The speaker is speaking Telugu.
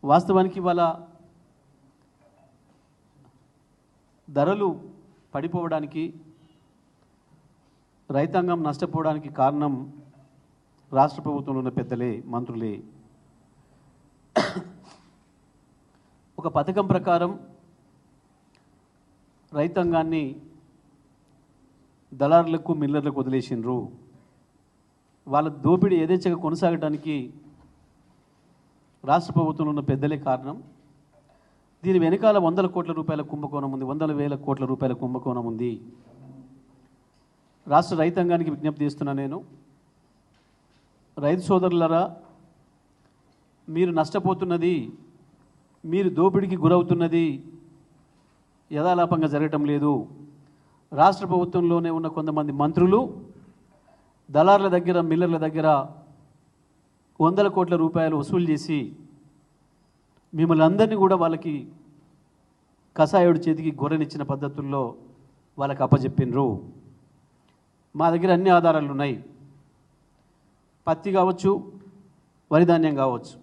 వాస్తవానికి ఇవాళ ధరలు పడిపోవడానికి, రైతాంగం నష్టపోవడానికి కారణం రాష్ట్ర ప్రభుత్వంలో ఉన్న పెద్దలే, మంత్రులే. ఒక పథకం ప్రకారం రైతాంగాన్ని దళారులకు, మిల్లర్లకు వదిలేసిండ్రు. వాళ్ళ దోపిడీ యథేచ్ఛగా కొనసాగడానికి రాష్ట్ర ప్రభుత్వంలో ఉన్న పెద్దలే కారణం. దీని వెనకాల వందల కోట్ల రూపాయల కుంభకోణం ఉంది, వందల వేల కోట్ల రూపాయల కుంభకోణం ఉంది. రాష్ట్ర రైతాంగానికి విజ్ఞప్తి చేస్తున్నా నేను, రైతు సోదరులారా, మీరు నష్టపోతున్నది, మీరు దోపిడీకి గురవుతున్నది యథాలాపంగా జరగటం లేదు. రాష్ట్ర ప్రభుత్వంలోనే ఉన్న కొంతమంది మంత్రులు దళారుల దగ్గర, మిల్లర్ల దగ్గర వందల కోట్ల రూపాయలు వసూలు చేసి మిమ్మల్ని అందరినీ కూడా వాళ్ళకి కషాయుడి చేతికి గొర్రెనిచ్చిన పద్ధతుల్లో వాళ్ళకి అప్పచెప్పినరు. మా దగ్గర అన్ని ఆధారాలు ఉన్నాయి. పత్తి కావచ్చు, వరి ధాన్యం కావచ్చు.